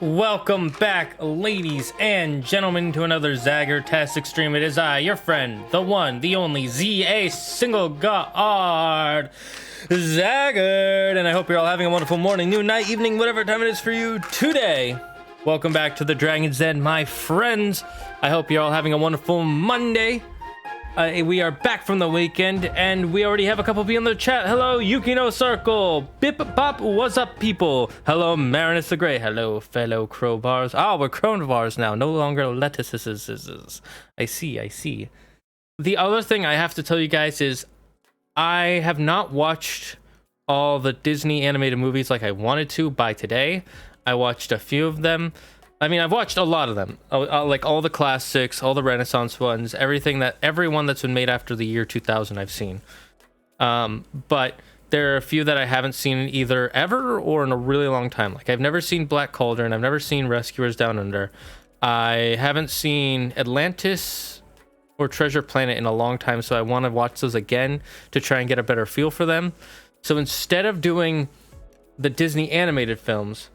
Welcome back, ladies and gentlemen, to another Zagger-tastic stream. It is I, your friend, the one, the only, Z-A single God, Zaggard, and I hope you're all having a wonderful morning, noon, night, evening, whatever time it is for you today. Welcome back to the Dragon's Den, my friends. I hope you're all having a wonderful Monday. We are back from the weekend, and we already have a couple people in the chat. Hello, Yukino Circle. Bip Bop, what's up, people? Hello, Marinus the Grey. Hello, fellow crowbars. Oh, we're crowbars now, no longer lettuces. I see. The other thing I have to tell you guys is I have not watched all the Disney animated movies like I wanted to by today. I watched a few of them. I mean, I've watched a lot of them, like all the classics, all the Renaissance ones, everyone that's been made after the year 2000 I've seen. But there are a few that I haven't seen either ever or in a really long time. Like I've never seen Black Cauldron, I've never seen Rescuers Down Under. I haven't seen Atlantis or Treasure Planet in a long time, so I want to watch those again to try and get a better feel for them. So instead of doing the Disney animated films,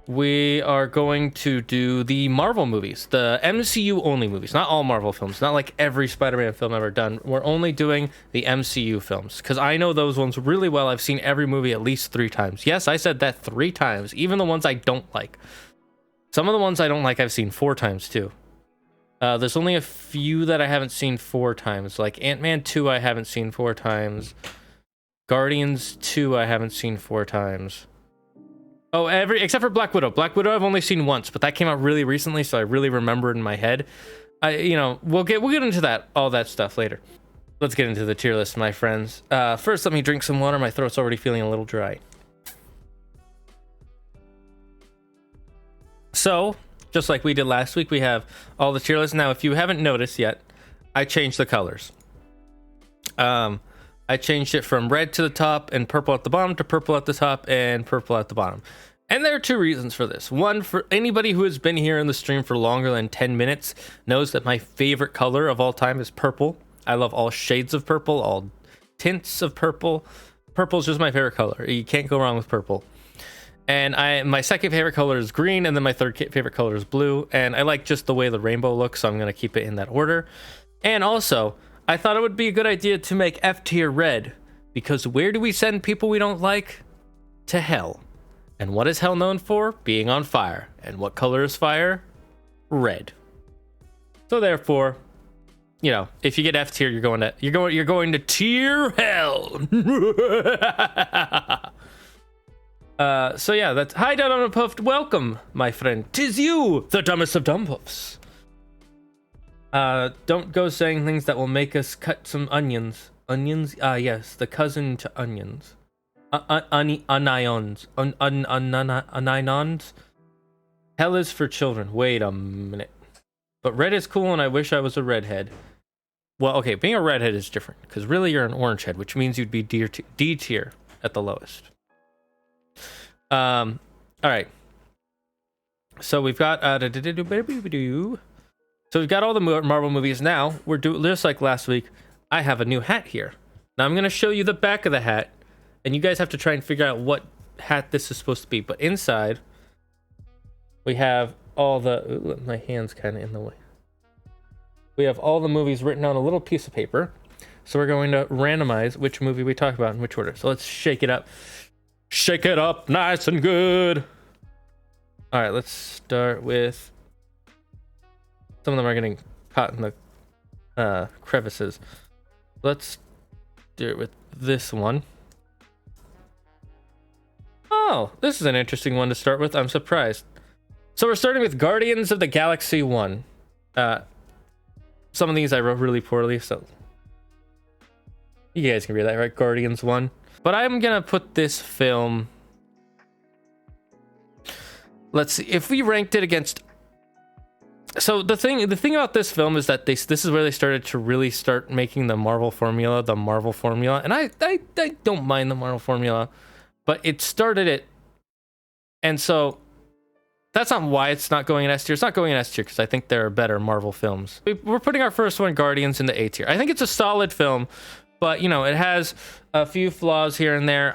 we are going to do the Marvel movies, the MCU only movies, not all Marvel films, not like every Spider-Man film ever done. We're only doing the MCU films because I know those ones really well. I've seen every movie at least 3 times. Yes, I said that 3 times, even the ones I don't like. Some of the ones I don't like I've seen 4 times too. There's only a few that I haven't seen 4 times, like Ant-Man 2 I haven't seen 4 times. Guardians 2 I haven't seen 4 times. Oh, except for Black Widow. Black Widow I've only seen once, but that came out really recently, so I really remember it in my head. We'll get into all that stuff later. Let's get into the tier list, my friends. First, let me drink some water. My throat's already feeling a little dry. So, just like we did last week, we have all the tier lists. Now, if you haven't noticed yet, I changed the colors. I changed it from red to the top and purple at the bottom to purple at the top and purple at the bottom. And there are 2 reasons for this. One, for anybody who has been here in the stream for longer than 10 minutes knows that my favorite color of all time is purple. I love all shades of purple, all tints of purple. Purple is just my favorite color. You can't go wrong with purple. And my second favorite color is green, and then my third favorite color is blue. And I like just the way the rainbow looks, so I'm going to keep it in that order. And also, I thought it would be a good idea to make F tier red, because where do we send people we don't like? To hell. And what is hell known for? Being on fire. And what color is fire? Red. So therefore, if you get F tier, you're going to tier hell. So yeah, that's hi Dumb Puffed. Welcome, my friend. 'Tis you, the dumbest of dumb puffs. Don't go saying things that will make us cut some onions. Onions? Yes, the cousin to onions. Onions. Onions? Hell is for children. Wait a minute. But red is cool and I wish I was a redhead. Well, okay, being a redhead is different, because really you're an orange head, which means you'd be D tier at the lowest. Alright. So we've got, So we've got all the Marvel movies. Now we're doing just like last week. I have a new hat here. Now I'm going to show you the back of the hat, and you guys have to try and figure out what hat this is supposed to be. But inside, we have all the... Ooh, my hand's kind of in the way. We have all the movies written on a little piece of paper. So we're going to randomize which movie we talk about in which order. So let's shake it up. Shake it up nice and good. All right, let's start with... Some of them are getting caught in the crevices. Let's do it with this one. Oh, this is an interesting one to start with. I'm surprised. So we're starting with Guardians of the Galaxy 1. Some of these I wrote really poorly, so you guys can read that, right? Guardians 1. But I'm gonna put this film... Let's see. If we ranked it against... So the thing about this film is that this is where they started to really start making the Marvel formula, and I don't mind the Marvel formula, but it started it, and so that's not why it's not going in S tier. It's not going in S tier because I think there are better Marvel films. We're putting our first one, Guardians, in the A tier. I think it's a solid film, but it has a few flaws here and there.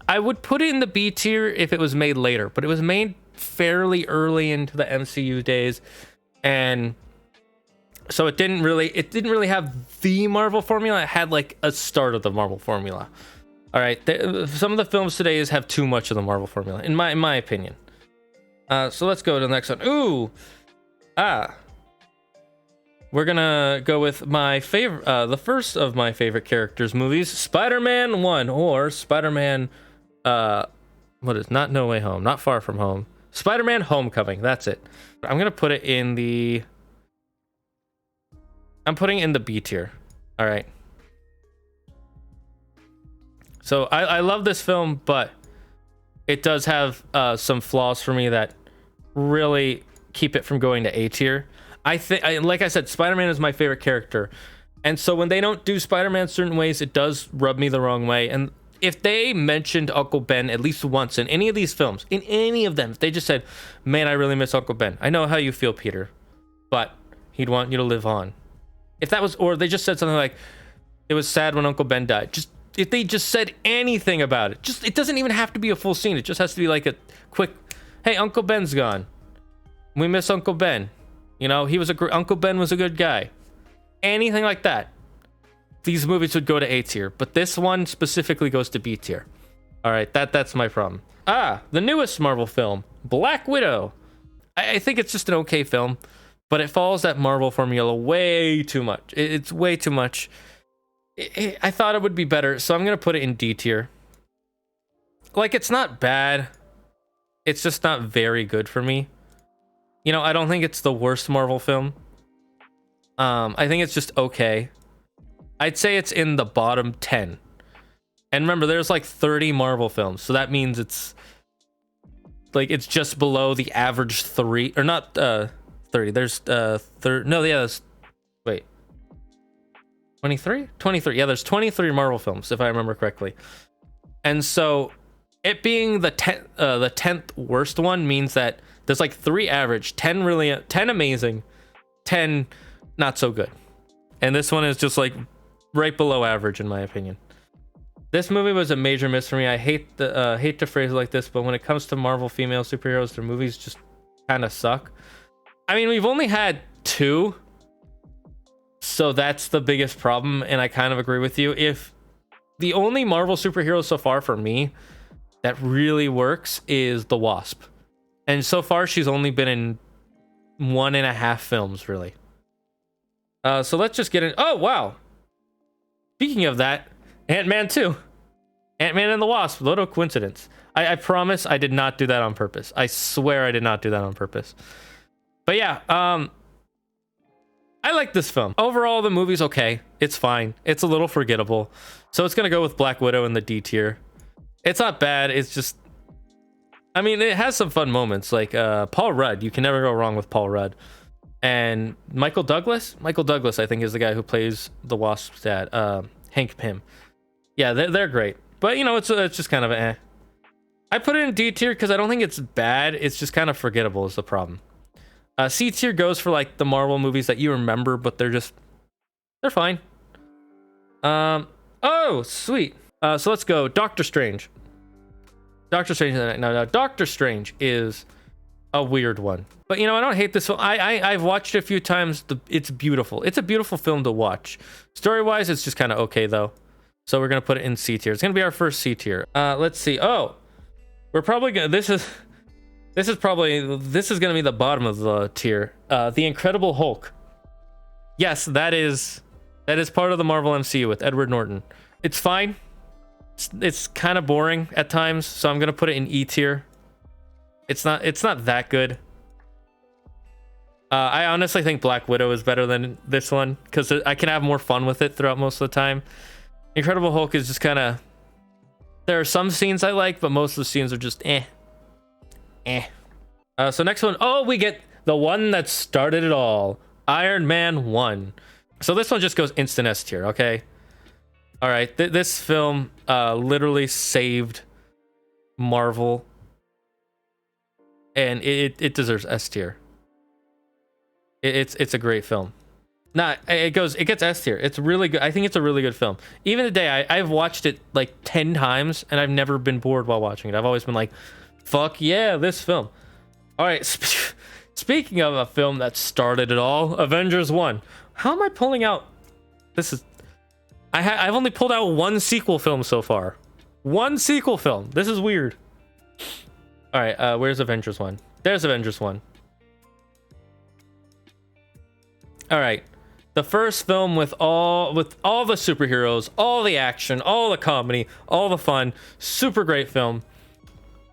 I would put it in the B tier if it was made later, but it was made fairly early into the MCU days, and so it didn't really have the Marvel formula. It had like a start of the Marvel formula. All right, some of the films today have too much of the Marvel formula, in my opinion. So let's go to the next one. Ooh, we're gonna go with my favorite, the first of my favorite characters movies, Spider-Man 1, or Spider-Man, what is, not No Way Home, not Far From Home, Spider-Man Homecoming. That's it. I'm gonna put it in the, I'm putting it in the B tier. All right. So I love this film, but it does have some flaws for me that really keep it from going to A tier. I think, like I said, Spider-Man is my favorite character, and so when they don't do Spider-Man certain ways, it does rub me the wrong way. And if they mentioned Uncle Ben at least once in any of these films, in any of them, if they just said, "Man, I really miss Uncle Ben. I know how you feel, Peter, but he'd want you to live on." If that was, or they just said something like, "It was sad when Uncle Ben died." Just, if they just said anything about it, just, it doesn't even have to be a full scene. It just has to be like a quick, "Hey, Uncle Ben's gone. We miss Uncle Ben. You know, Uncle Ben was a good guy." Anything like that, these movies would go to A tier, but this one specifically goes to B tier. All right, that's my problem. The newest Marvel film, Black Widow. I think it's just an okay film, but it follows that Marvel formula way too much. It's way too much. I thought it would be better, so I'm gonna put it in D tier. Like, it's not bad, it's just not very good for me. You know, I don't think it's the worst Marvel film. I think it's just okay. I'd say it's in the bottom 10. And remember, there's like 30 Marvel films, so that means it's like, it's just below the average 3, or not 30. There's wait, 23? 23. Yeah, there's 23 Marvel films, if I remember correctly. And so it being the 10th worst one means that there's like 3 average, 10 really, 10 amazing, 10 not so good. And this one is just like right below average, in my opinion. This movie was a major miss for me. I hate to phrase it like this, but when it comes to Marvel female superheroes, their movies just kind of suck. I mean, we've only had 2, so that's the biggest problem, and I kind of agree with you. If the only Marvel superhero so far for me that really works is the Wasp, and so far she's only been in 1.5 films, really. So let's just get in. Oh wow! Speaking of that, Ant-Man 2, Ant-Man and the Wasp. What a coincidence! I promise I did not do that on purpose. I swear I did not do that on purpose. But yeah, I like this film. Overall, the movie's okay. It's fine. It's a little forgettable. So it's gonna go with Black Widow in the D tier. It's not bad. It's just, I mean, it has some fun moments. Like Paul Rudd. You can never go wrong with Paul Rudd. And Michael Douglas. Michael Douglas, I think, is the guy who plays the Wasp's dad. Hank Pym. Yeah, they're great. But you know, it's just kind of eh. I put it in D tier because I don't think it's bad. It's just kind of forgettable is the problem. C tier goes for like the Marvel movies that you remember, but they're fine. Oh, sweet. So let's go. Doctor Strange. Doctor Strange. No, Doctor Strange is a weird one. But you know, I don't hate this film. I've watched it a few times. It's beautiful. It's a beautiful film to watch. Story-wise, it's just kind of okay though. So we're gonna put it in C tier. It's gonna be our first C tier. Let's see. Oh, we're probably gonna. This is gonna be the bottom of the tier. The Incredible Hulk. Yes, that is part of the Marvel MCU with Edward Norton. It's fine. It's kind of boring at times, so I'm gonna put it in E tier. It's not that good. I honestly think Black Widow is better than this one because I can have more fun with it throughout most of the time. Incredible Hulk is just kind of, there are some scenes I like, but most of the scenes are just eh. So next one, we get the one that started it all, Iron Man 1. So this one just goes instant S tier, okay? All right, this film literally saved Marvel, and it deserves S tier. It's a great film. It gets S tier. It's really good. I think it's a really good film. Even today, I've watched it like 10 times, and I've never been bored while watching it. I've always been like, fuck yeah, this film. All right. Speaking of a film that started it all, Avengers 1. How am I pulling out? This is. I've only pulled out one sequel film so far. One sequel film. This is weird. All right. Where's Avengers 1? There's Avengers 1. All right. The first film with all the superheroes, all the action, all the comedy, all the fun. Super great film.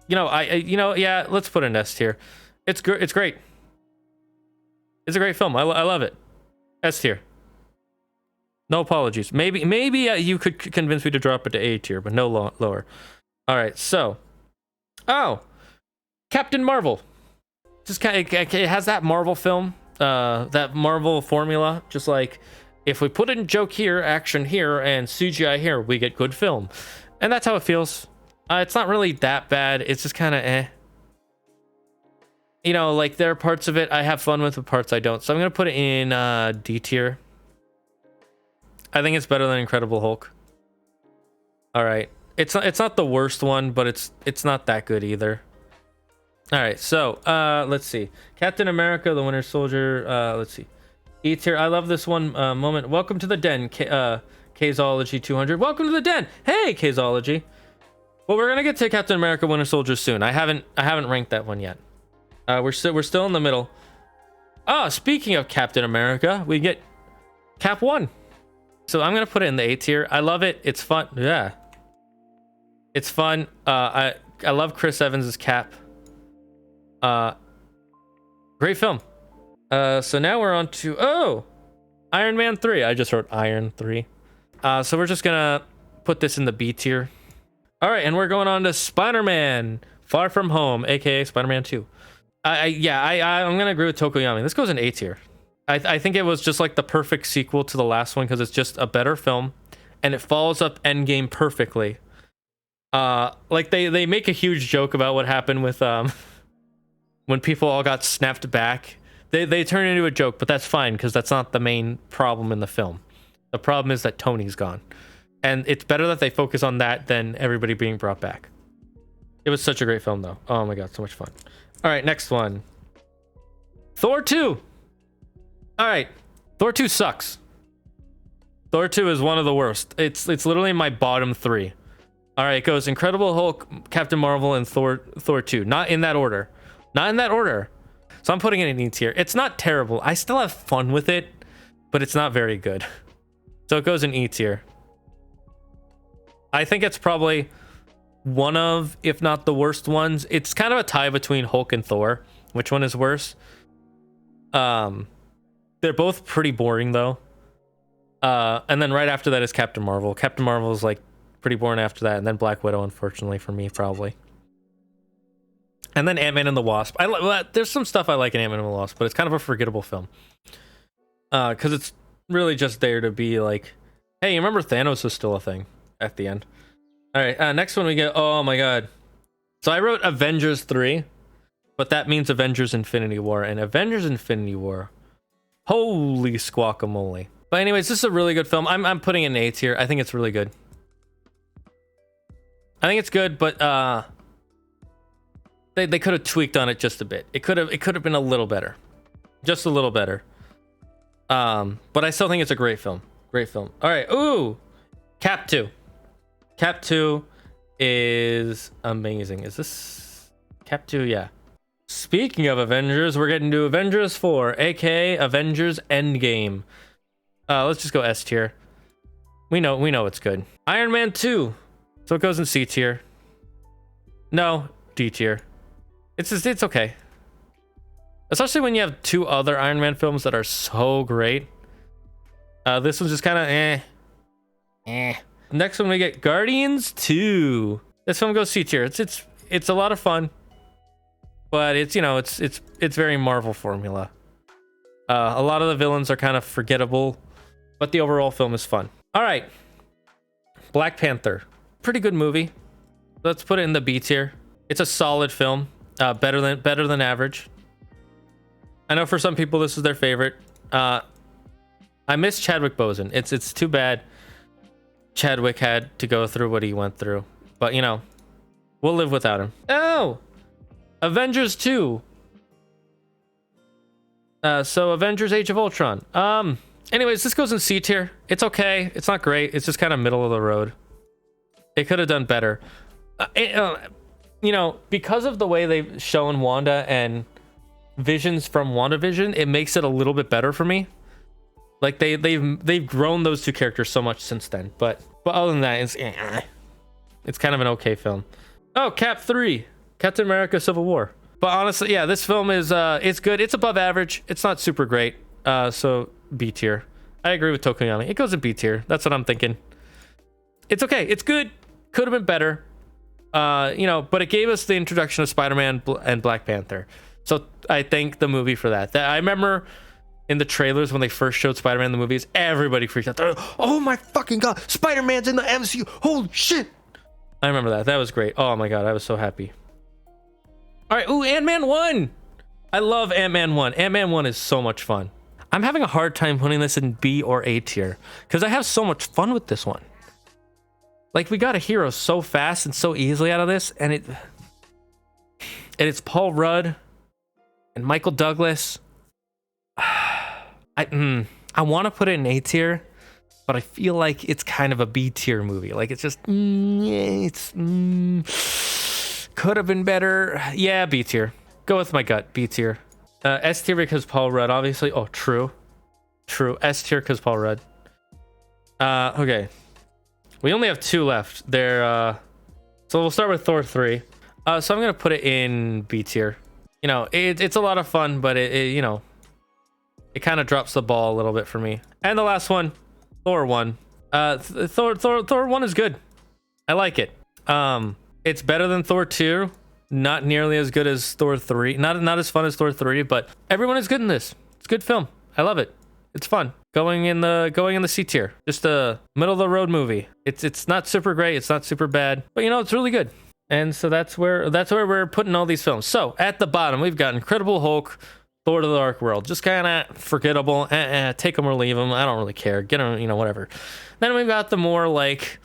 You know, yeah, let's put an S tier. It's great. It's great. It's a great film. I love it. S tier. No apologies. Maybe you could convince me to drop it to A tier, but no lower. All right. So, Captain Marvel. Just kind of, it has that Marvel film, that Marvel formula. Just like if we put in joke here, action here, and CGI here, we get good film, and that's how it feels. It's not really that bad. It's just kind of eh. You know, like there are parts of it I have fun with, but parts I don't. So I'm gonna put it in D tier. I think it's better than Incredible Hulk. All right, it's not the worst one, but it's not that good either. All right, so let's see. Captain America: The Winter Soldier. Let's see. E tier. I love this one moment. Welcome to the den, Kazology 200. Welcome to the den. Hey, Kazology. Well, we're gonna get to Captain America: Winter Soldier soon. I haven't ranked that one yet. We're still in the middle. Speaking of Captain America, we get Cap 1. So I'm gonna put it in the A tier. I love it. It's fun. Yeah, it's fun. I love Chris Evans' Cap. Great film. So now we're on to Iron Man 3. I just wrote Iron 3. So we're just gonna put this in the B tier. All right, and we're going on to Spider-Man: Far From Home, aka Spider-Man 2. I'm gonna agree with Tokoyami. This goes in A tier. I think it was just like the perfect sequel to the last one because it's just a better film, and it follows up Endgame perfectly. Like they make a huge joke about what happened with when people all got snapped back. They turn it into a joke, but that's fine because that's not the main problem in the film. The problem is that Tony's gone, and it's better that they focus on that than everybody being brought back. It was such a great film though. Oh my god, so much fun. All right, next one. Thor 2. All right, Thor 2 sucks. Thor 2 is one of the worst. It's literally my bottom 3. All right, it goes Incredible Hulk, Captain Marvel, and Thor 2. Not in that order. Not in that order. So I'm putting it in E tier. It's not terrible. I still have fun with it, but it's not very good. So it goes in E tier. I think it's probably one of, if not the worst ones. It's kind of a tie between Hulk and Thor. Which one is worse? They're both pretty boring though. And then right after that is Captain Marvel. Captain Marvel is like pretty boring after that, and then Black Widow, unfortunately for me, probably. And then Ant-Man and the Wasp. There's some stuff I like in Ant-Man and the Wasp, but it's kind of a forgettable film. Because it's really just there to be like, hey, you remember Thanos was still a thing at the end. All right, next one we get, oh my god. So I wrote Avengers 3, but that means Avengers Infinity War, and Avengers Infinity War, holy squawkamole. But anyways, this is a really good film. I'm putting it in A tier. I think it's really good. I think it's good, but they could have tweaked on it just a bit. It could have been a little better. Just a little better. But I still think it's a great film. Great film. All right. Ooh, Cap 2. Cap 2 is amazing. Is this Cap 2? Yeah. Speaking of Avengers, we're getting to Avengers 4, aka Avengers Endgame. Let's just go S tier. We know it's good. Iron Man 2. So it goes in C tier. No, D tier. It's okay. Especially when you have two other Iron Man films that are so great. This one's just kind of eh. Next one we get Guardians 2. This film goes C tier. It's a lot of fun, but it's very Marvel formula. A lot of the villains are kind of forgettable, but the overall film is fun. All right, Black Panther, pretty good movie. Let's put it in the B tier. It's a solid film, better than average. I know for some people this is their favorite. I miss Chadwick Boseman. It's too bad Chadwick had to go through what he went through, but we'll live without him. Oh, Avengers 2. So Avengers Age of Ultron. Anyways, this goes in C tier. It's okay. It's not great. It's just kind of middle of the road. It could have done better. You know, because of the way they've shown Wanda and Visions from WandaVision, it makes it a little bit better for me. Like they've grown those two characters so much since then. But other than that, it's kind of an okay film. Oh, Cap 3, Captain America: Civil War. But honestly, yeah, this film is it's good. It's above average. It's not super great. So B tier. I agree with Tokoyami. It goes in B tier. That's what I'm thinking. It's okay. It's good. Could have been better. You know, but it gave us the introduction of Spider-Man and Black Panther. So I thank the movie for that. I remember in the trailers when they first showed Spider-Man in the movies, everybody freaked out. They're like, oh my fucking god, Spider-Man's in the MCU. Holy shit. I remember that. That was great. Oh my god, I was so happy. All right, ooh, Ant-Man 1. I love Ant-Man 1. Ant-Man 1 is so much fun. I'm having a hard time putting this in B or A tier because I have so much fun with this one. Like, we got a hero so fast and so easily out of this, and it's Paul Rudd and Michael Douglas. I want to put it in A tier, but I feel like it's kind of a B tier movie. Like, it's just could have been better. Yeah, B tier. Go with my gut. B tier. S tier because Paul Rudd, obviously. Oh, true. S tier because Paul Rudd. Okay. We only have 2 left. So we'll start with Thor 3. So I'm gonna put it in B tier. You know, it's a lot of fun, but you know, it kind of drops the ball a little bit for me. And the last one, Thor 1. Thor 1 is good. I like it. It's better than Thor 2. Not nearly as good as Thor 3. Not as fun as Thor 3, but everyone is good in this. It's a good film. I love it. It's fun. Going in the C tier. Just a middle of the road movie. It's not super great. It's not super bad, but you know, it's really good. And so that's where we're putting all these films. So at the bottom, we've got Incredible Hulk, Thor: The Dark World. Just kind of forgettable. Take them or leave them. I don't really care. Get them, you know, whatever. Then we've got the more like,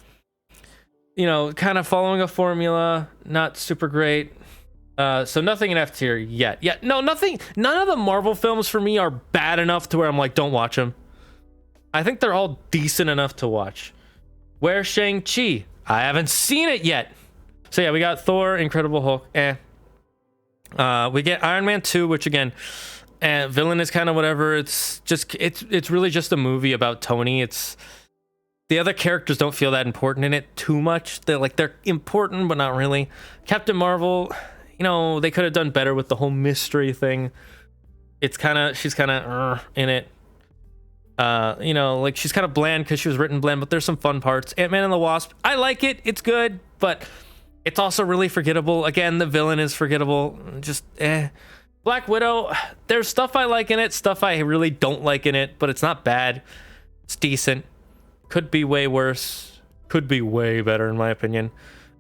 you know, kind of following a formula. Not super great. So nothing in F tier yet. Yeah, no, nothing. None of the Marvel films for me are bad enough to where I'm like, don't watch them. I think they're all decent enough to watch. Where's Shang-Chi? I haven't seen it yet. So yeah, we got Thor, Incredible Hulk. We get Iron Man 2, which again, villain is kind of whatever. It's really just a movie about Tony. It's the other characters don't feel that important in it too much. They're important, but not really. Captain Marvel, you know, they could have done better with the whole mystery thing. She's kind of in it. You know, like she's kind of bland because she was written bland, but there's some fun parts. Ant-Man and the Wasp, I like it. It's good, but it's also really forgettable. Again, the villain is forgettable. Just Black Widow, there's stuff I like in it, stuff I really don't like in it, but it's not bad. It's decent. Could be way worse. Could be way better in my opinion.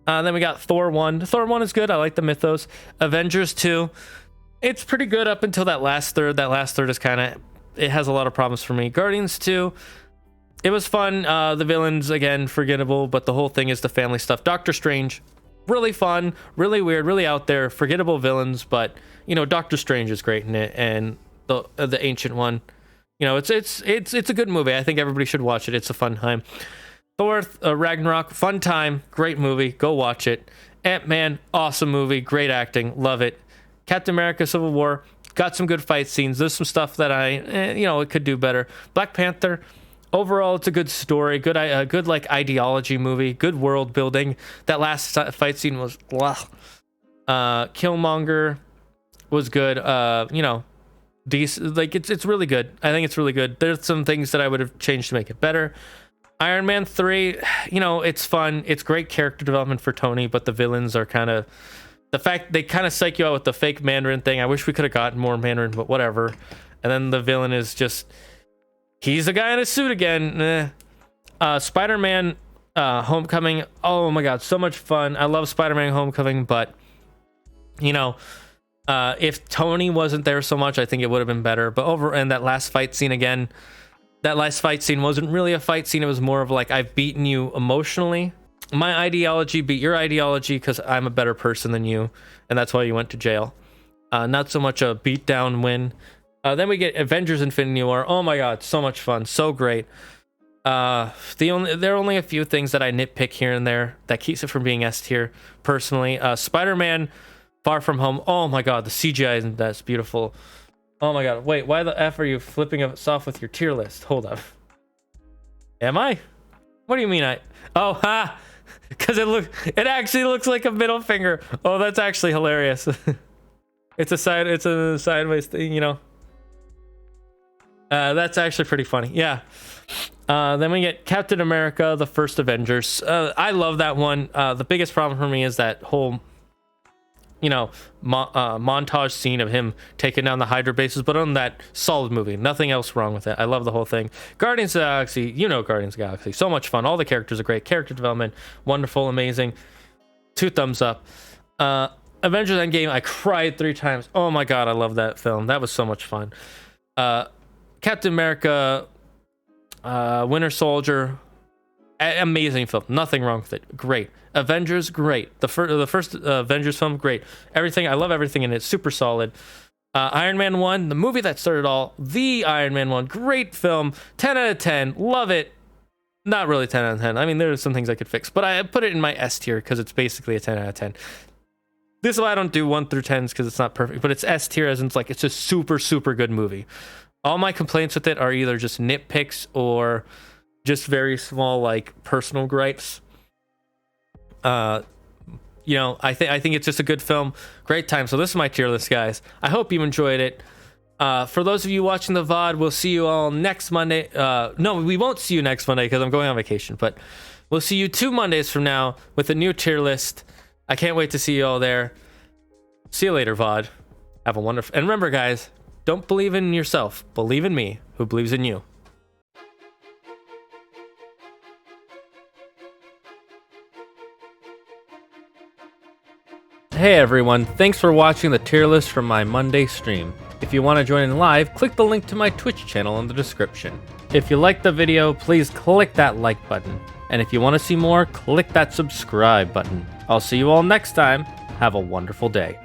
Then we got Thor 1. Thor 1 is good. I like the mythos. Avengers 2. It's pretty good up until that last third. That last third is kind of, it has a lot of problems for me. Guardians 2. It was fun. The villains, again, forgettable, but the whole thing is the family stuff. Doctor Strange. Really fun, really weird, really out there, forgettable villains, but you know, Doctor Strange is great in it, and the Ancient One. You know, it's a good movie. I think everybody should watch it. It's a fun time. Thor Ragnarok, fun time, great movie. Go watch it. Ant-Man, awesome movie, great acting, love it. Captain America: Civil War, got some good fight scenes. There's some stuff that it could do better. Black Panther. Overall, it's a good story, good like ideology movie, good world building. That last fight scene was Killmonger was good. You know, decent. Like it's really good. I think it's really good. There's some things that I would have changed to make it better. Iron Man 3, you know, it's fun. It's great character development for Tony, but the villains are kind of the fact they kind of psych you out with the fake Mandarin thing. I wish we could have gotten more Mandarin, but whatever. And then the villain is just. He's the guy in a suit again. Spider-Man Homecoming. Oh my god, so much fun. I love Spider-Man Homecoming, but you know, if Tony wasn't there so much, I think it would have been better. But and that last fight scene again, that last fight scene wasn't really a fight scene. It was more of like, I've beaten you emotionally. My ideology beat your ideology because I'm a better person than you, and that's why you went to jail. Not so much a beatdown win. Then we get Avengers Infinity War. Oh my god, so much fun, so great. There are only a few things that I nitpick here and there that keeps it from being S tier, personally. Spider-Man Far From Home. Oh my god, the CGI isn't that's beautiful. Oh my god, wait, why the F are you flipping us off with your tier list? Hold up. Am I? What do you mean oh, ha! Because it actually looks like a middle finger. Oh, that's actually hilarious. It's a sideways thing, you know. That's actually pretty funny. Yeah. Then we get Captain America, the First Avengers. I love that one. The biggest problem for me is that whole, you know, montage scene of him taking down the Hydra bases, but on that, solid movie. Nothing else wrong with it. I love the whole thing. Guardians of the Galaxy, you know Guardians of the Galaxy. So much fun. All the characters are great. Character development, wonderful, amazing. 2 thumbs up. Avengers Endgame, I cried 3 times. Oh my god, I love that film. That was so much fun. Captain America, Winter Soldier, amazing film. Nothing wrong with it. Great. Avengers, great. The first Avengers film, great. Everything, I love everything in it. Super solid. Iron Man 1, the movie that started all. The Iron Man 1, great film. 10 out of 10. Love it. Not really 10 out of 10. I mean, there's some things I could fix, but I put it in my S tier because it's basically a 10 out of 10. This is why I don't do 1 through 10s because it's not perfect, but it's S tier as in it's like it's a super, super good movie. All my complaints with it are either just nitpicks or just very small, like, personal gripes. You know, I think it's just a good film. Great time. So this is my tier list, guys. I hope you enjoyed it. For those of you watching the VOD, we'll see you all next Monday. No, we won't see you next Monday because I'm going on vacation, but we'll see you 2 Mondays from now with a new tier list. I can't wait to see you all there. See you later, VOD. Have a wonderful... And remember, guys, don't believe in yourself. Believe in me, who believes in you. Hey everyone, thanks for watching the tier list from my Monday stream. If you want to join in live, click the link to my Twitch channel in the description. If you liked the video, please click that like button. And if you want to see more, click that subscribe button. I'll see you all next time. Have a wonderful day.